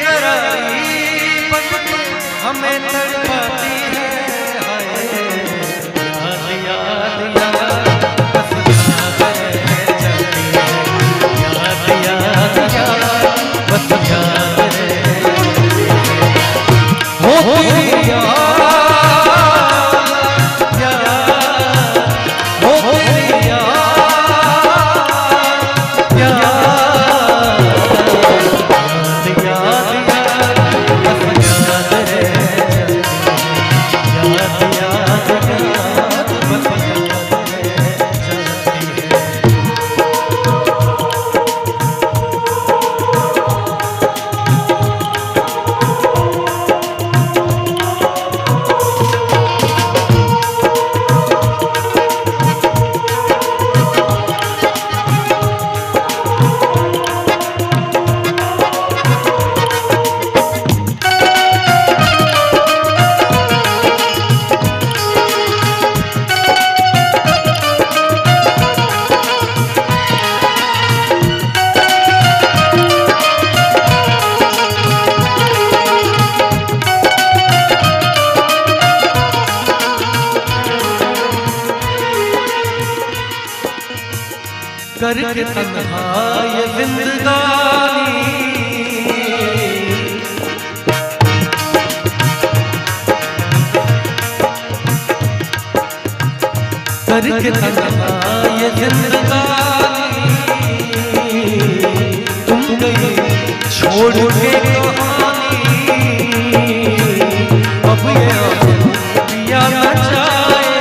बेकरारी हमें तड़पाती है। याद याद बस याद रह जाती है। याद याद याद बस याद रह हो तेरी याद हो तेरी याद करके तन्हा ये जिंदगानी करके तन्हा ये जिंदगानी तुम गई छोड़ के कहानी अब ये पिया न जाए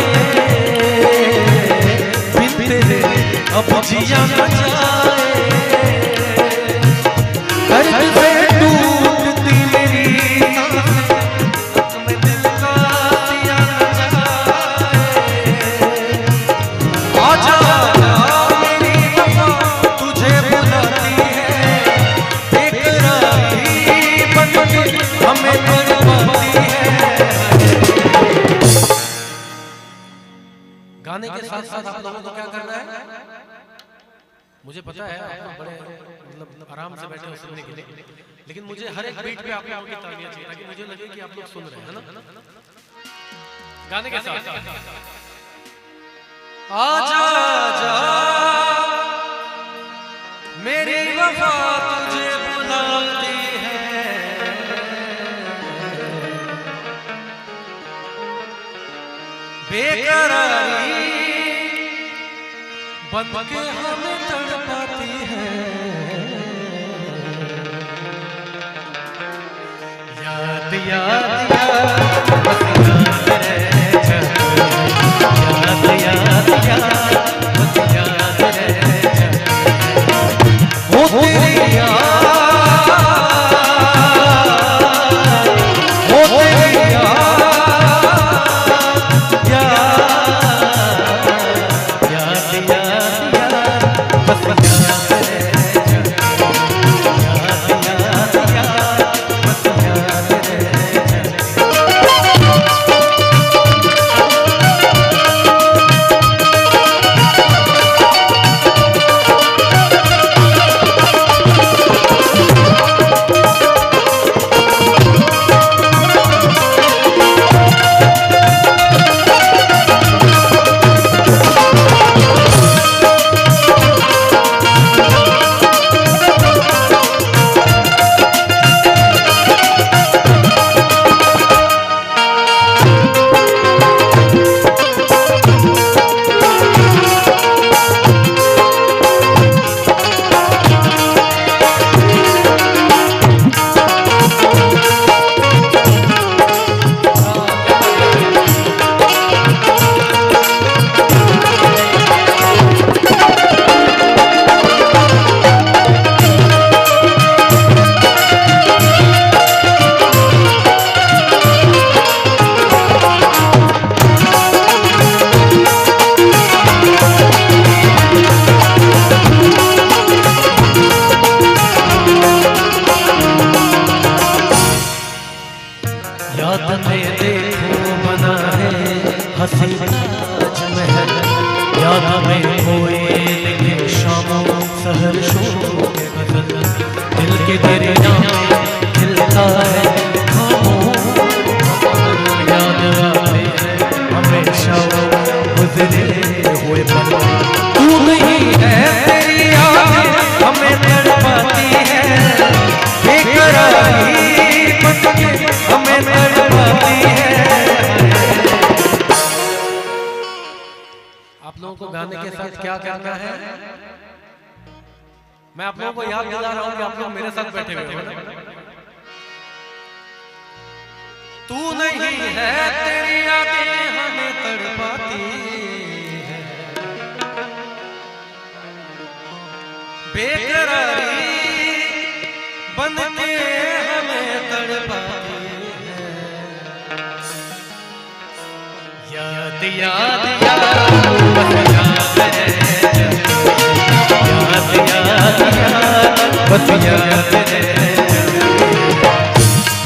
बिन तेरे अब जिया न जाए। दर्द से टूटती मेरी सांसें में दिल का सिया न जाए। आजा मेरी वफा तुझे बुलाती है। बेकरारी बन के हमें तड़पाती है। गाने के साथ साथ आप लोगों को क्या करना है? मुझे पता है आप लोग बड़े मतलब आराम से बैठे हो सुनने के लिए, लेकिन मुझे हर एक बीट पे आप लोगों की तालियां चाहिए ताकि मुझे लगे कि आप लोग सुन रहे हैं, है ना? गाने के साथ आजा आजा मेरी वफा तुझे बुलाती है। बेकरारी बन के हमें तड़पाती है। याद याद याद बस याद रह जाती है। याद याद याद बस याद रह जाती है। हो तेरी याद हो तेरी हंसी ताजमहल याद में खोए लेकिन शामों सहर शोर के गजल दिल के दरिया में दिल गाने के साथ क्या करना है, मैं आप लोगों को याद दिला रहा हूं कि आप लोग मेरे साथ बैठे हुए हो। तू नहीं है तेरी यादें हमें तड़पाती है, बेकरारी बन के हमें तड़पाती है। याद याद याद बस याद है, याद याद याद बस याद है,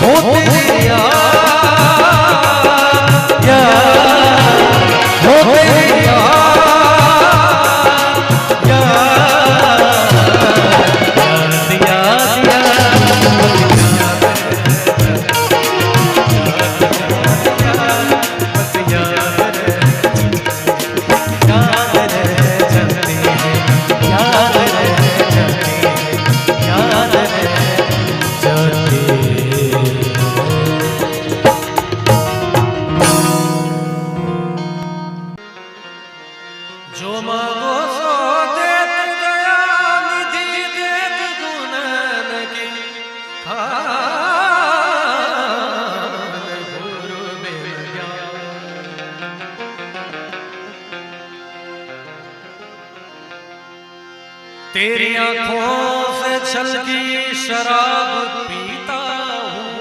हो तेरी याद याद, हो तेरी याद याद याद जो मांगो सो देत गया, निधि देत गुणन की खान गुरु बिन ज्ञान। तेरी आंखों से छलकी शराब पीता हूँ।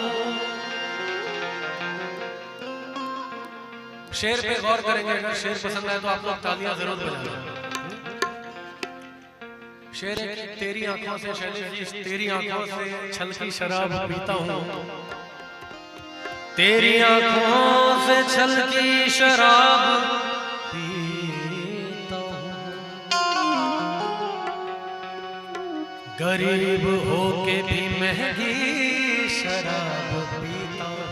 शेर पे गौर करेंगे, अगर शेर पसंद आए तो आप लोग तालियां जरूर बजाना। शेर तेरी आंखों से शैलेश, तेरी आंखों से छलकी शराब पीता हूँ, तेरी आंखों से छलकी शराब पीता हूँ। गरीब होके भी महंगी शराब पीता हूँ।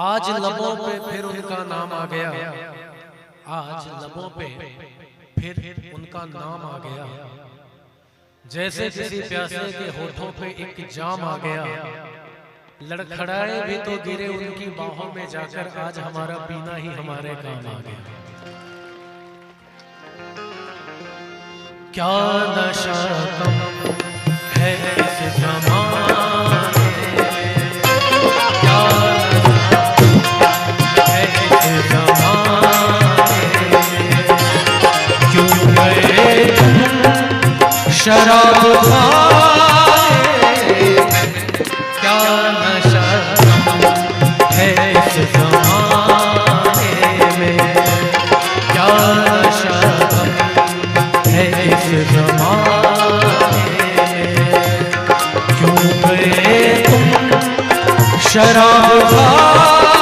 आज लबों पे फिर उनका नाम आ गया, आज लबों पे फिर उनका नाम आ गया। जैसे किसी प्यासे के होठों पे एक जाम आ गया, लड़खड़ाए भी तो गिरे उनकी बाहों में जाकर, आज हमारा पीना ही हमारे काम आ गया। क्या नशा कम है इस ज़माने, क्या शराब खाए, क्या नशा है इस ज़माने में, क्या नशा है इस ज़माने में। क्यों गए तुम शराब खाए,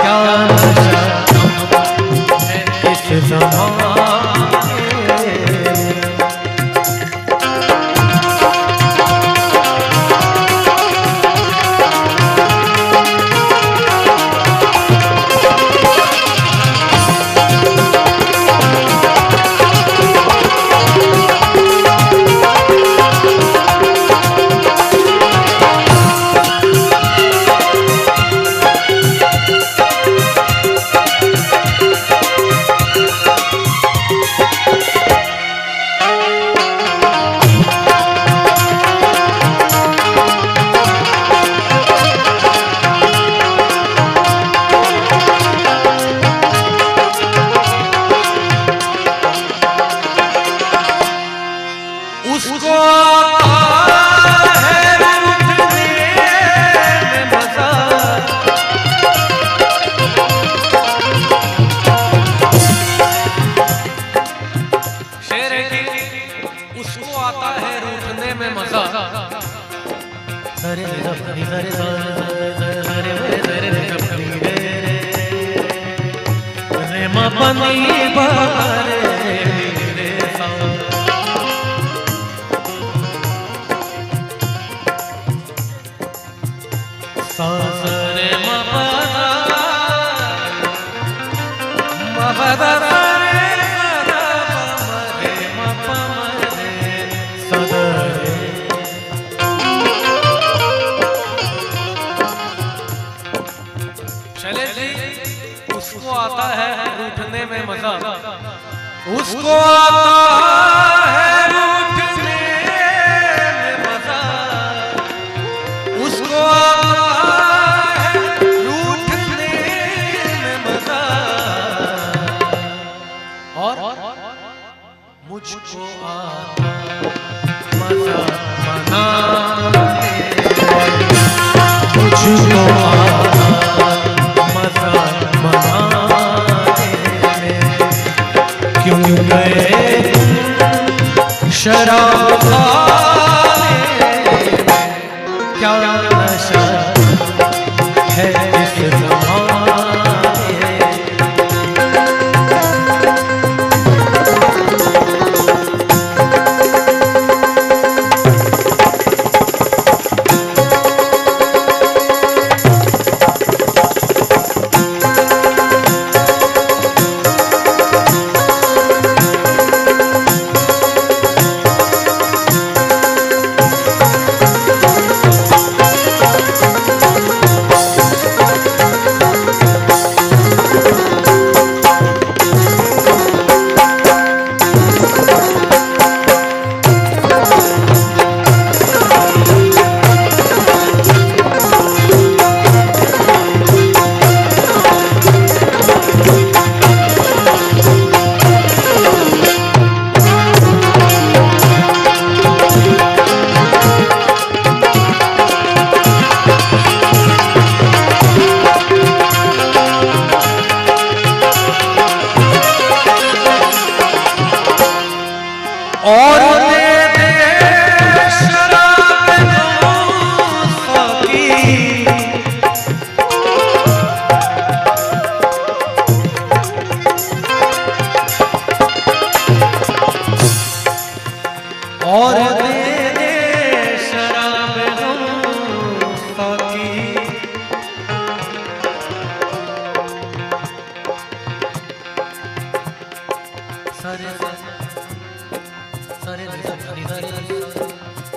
क्या नशा है इस ज़माने। सुनने में मजा, उसको आता है रूठने में मजा, उसको आता है रूठने में मजा, और मुझको आता मजा मनाने, मुझको आता मजा मनाने में, क्यों गए शराब खाने में, क्या नशा है इस ज़माने। और दे दे शराब गम साकी, सारे सारे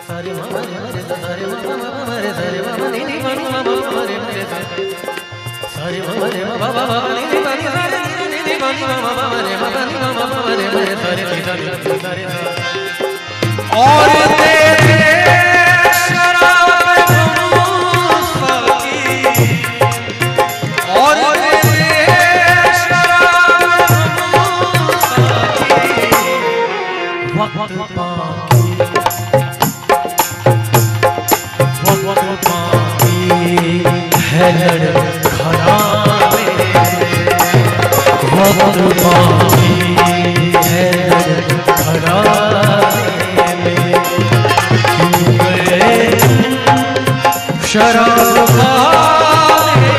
सारे मरे सारे मरे सारे मरे नी मरे मरे सारे मरे बाबा नी नी मरे मरे मरे सारे सारे और दे दे शराब साकी, और दे दे शराब साकी, वक्त बाकी है लड़खड़ा वक्त बाकी है लड़खड़ा, शराब खाने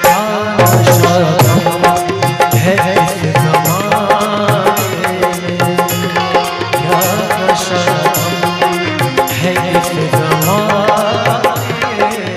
क्या शर्म है इस ज़माने में, क्या शर्म है इस ज़माने में।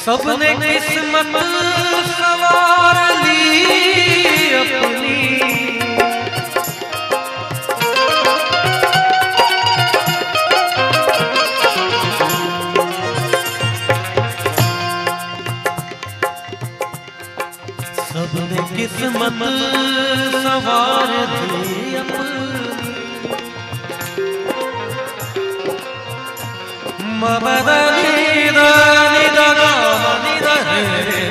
सबने किस्मत सवार ली अपनी, सबने किस्मत सवार ली अपनी, मबदली दानी दगा नी दरे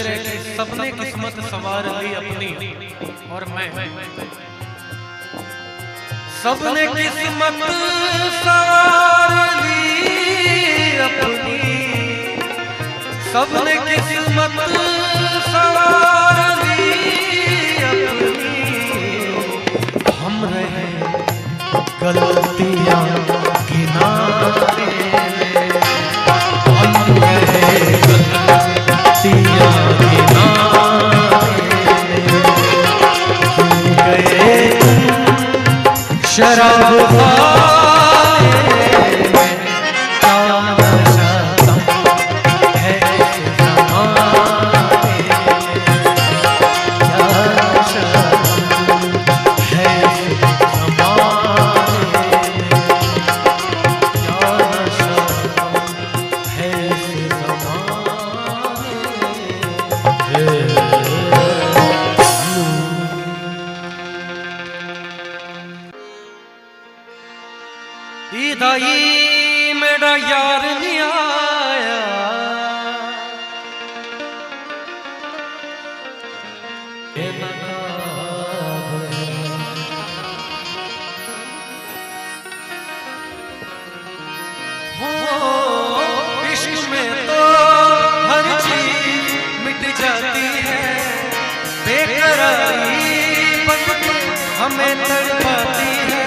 शेर है कि सबने किस्मत सवार ली अपनी और मैं सबने किस्मत सवार ली अपनी, सबने किस्मत सवार ली अपनी, हम रहे गलतियां किनारे, हम रहे गलतियां किनारे, तुम गए शराब दाई मेरा यार नहीं आया, इश्क में तो हर चीज मिट जाती है, बेकरारी बन के हमें तड़पाती है।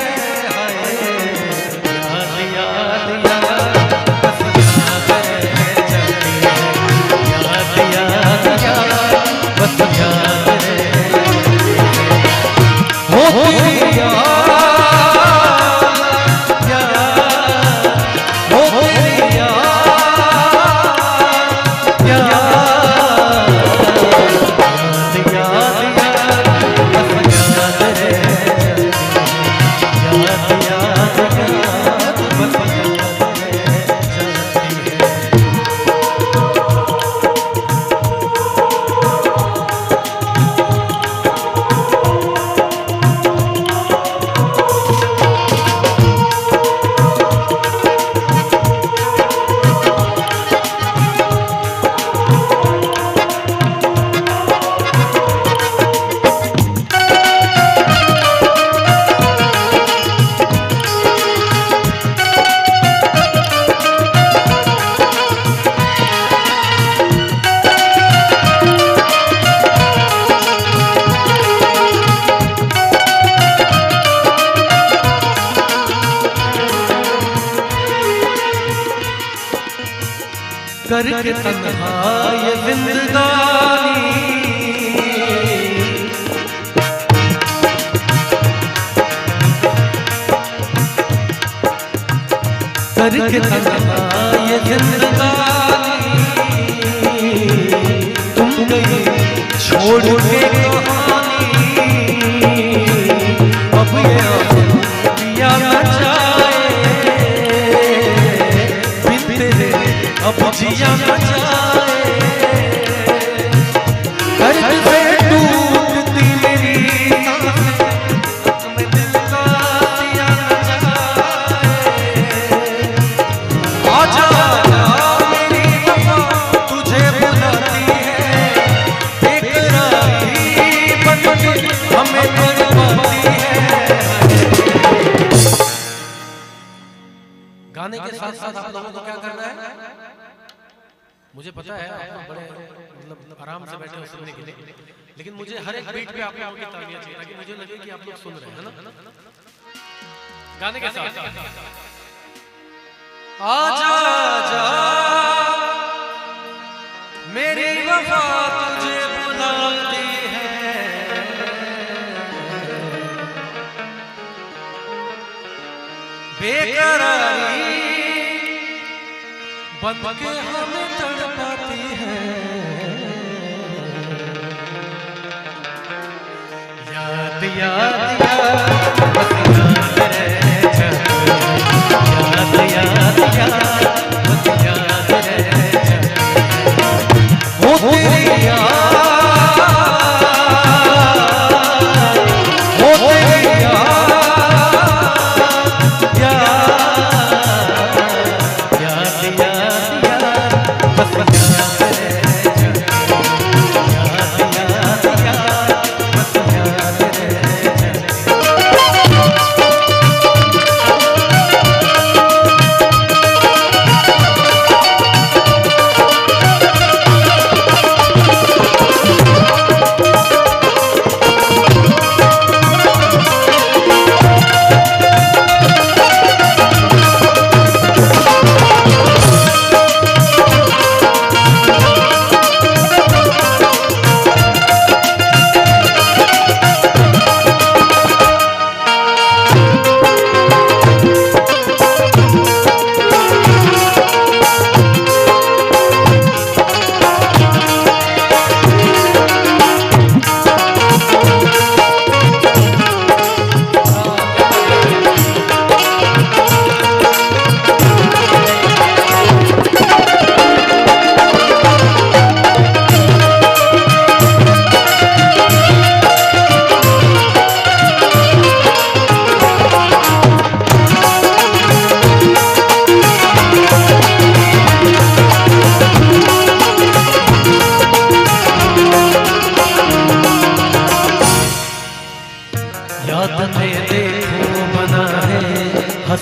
करके तन्हा ये जिंदगानी, करके तन्हा ये जिंदगानी, तुम गई छोड़ के कहानी, अब ये पिया न जाए बिन तेरे अब जिया न जाए, दर्द से टूटती मेरी सांसें, मैं दिल का दिया न जाए, आजा मेरी वफा तुझे बुलाती है, बेकरारी बन के हमें तड़पाती है। गाने के साथ साथ आप लोगों को क्या करना है? मुझे पता है आप बड़े मतलब आराम से बैठे हो सुनने के लिए, लेकिन मुझे हर एक बीट पे आप लोगों की तालियां चाहिए ताकि मुझे लगे कि आप लोग सुन रहे हैं ना। गाने के साथ आजा आजा मेरी वफा तुझे बुलाती है, बेकरारी बन के हमें तड़पाती है, याद याद याद बस याद रह जाए, याद याद याद बस याद रह जाए, वो तेरी याद, वो तेरी याद, याद याद याद बस याद रह जाए।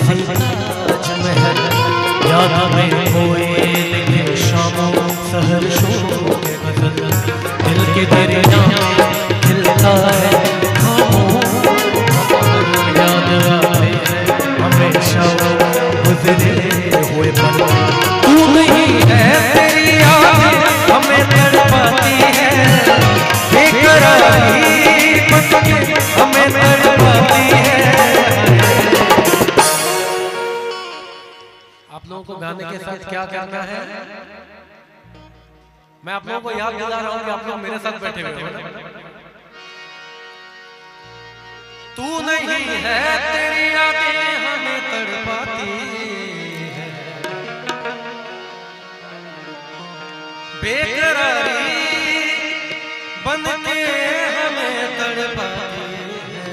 हंसी ताजमहल याद में खोए लेकिन शामों सहर शोर के गजल दिल के दरिया में खिलता है याद आते हैं हमेशा गुजरे हुए पल। तू नहीं है तेरी यादें हमें तड़पाती है बेकरारी बन के हमें तड़पाती है। आप लोगों को गाने के साथ क्या करना है, मैं आप लोगों को याद दिला रहा हूं कि आप लोग मेरे साथ बैठे हुए हो। तू नहीं है तेरी यादें हमें तड़पाती है बेकरारी बन के हमें तड़पाती है।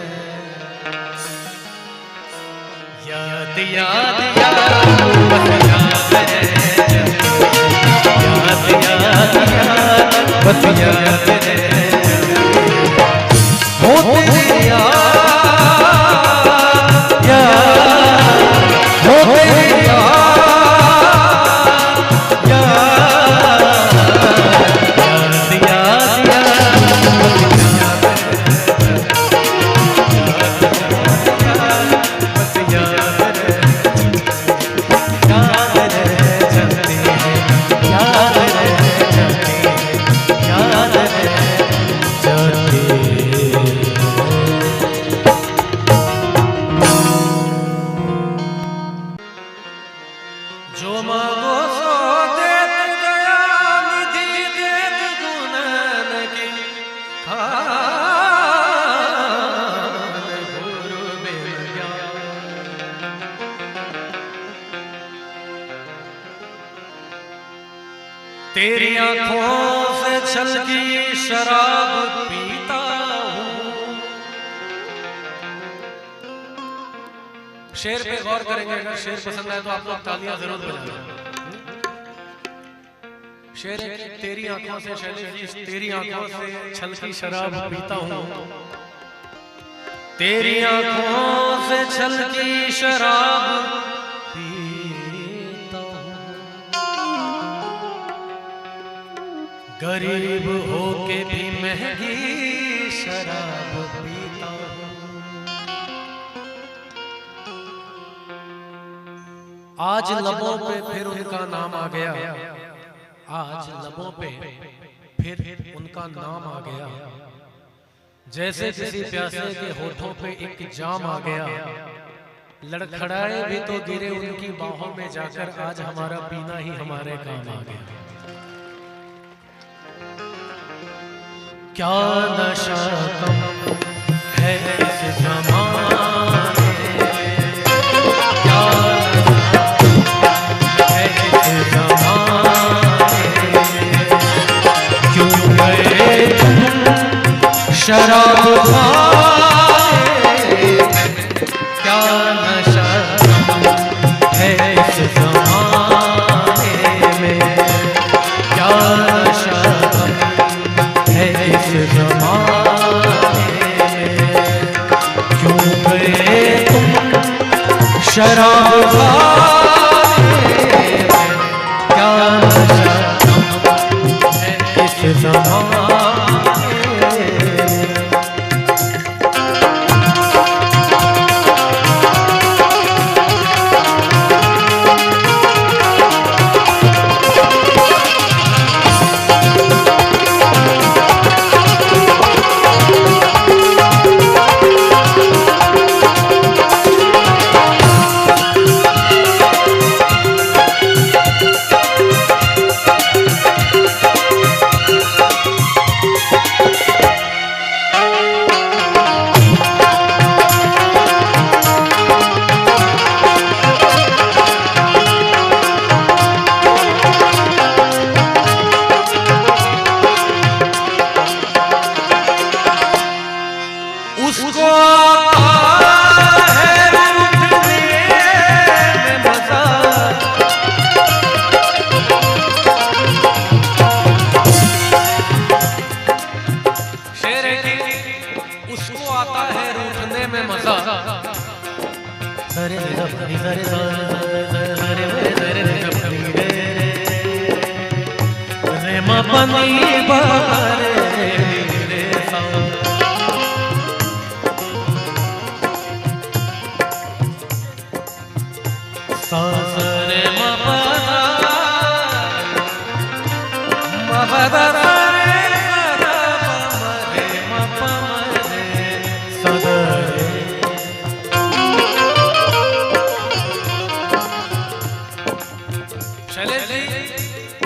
याद याद याद बस याद है याद याद याद बस याद है हो तेरी याद हो तेरी तेरी आंखों से छलकी शराब पीता हूँ। शेर पे गौर करेंगे, अगर शेर पसंद आए तो आप लोग तालियां जरूर बजाएं। शेर तेरी आंखों से शैलेश, तेरी आंखों से छलकी शराब पीता हूँ। तेरी आंखों से छलकी शराब गरीब होके भी महंगी शराब पीता हूँ। आज लबों पे फिर उनका नाम आ गया, आज लबों पे फिर उनका नाम आ गया। जैसे किसी प्यासे के होठों पे एक जाम आ गया। लड़खड़ाए भी तो गिरे उनकी बाहों में जाकर, आज हमारा पीना ही हमारे काम आ गया। क्या नशा कम है इस ज़माने, क्या नशा है इस ज़माने, क्यों गए तुम शराब खाने, क्या नशा कम है इस ज़माने में, क्या नशा इस ज़माने में, क्यों गए तुम शराब खाने, क्या नशा है इस ज़माने में।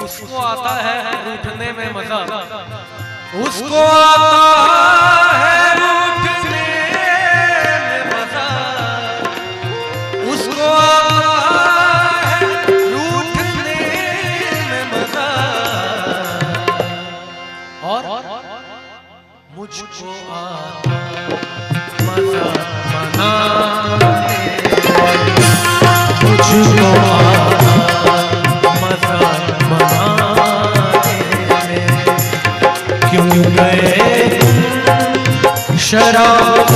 उसको आता है रूठने में मजा, उसको आता है रूठने में मजा, उसको आता है रूठने में मजा, और मुझको आता मजा मनाने, मुझको आता मजा मनाने में, क्यों गए शराब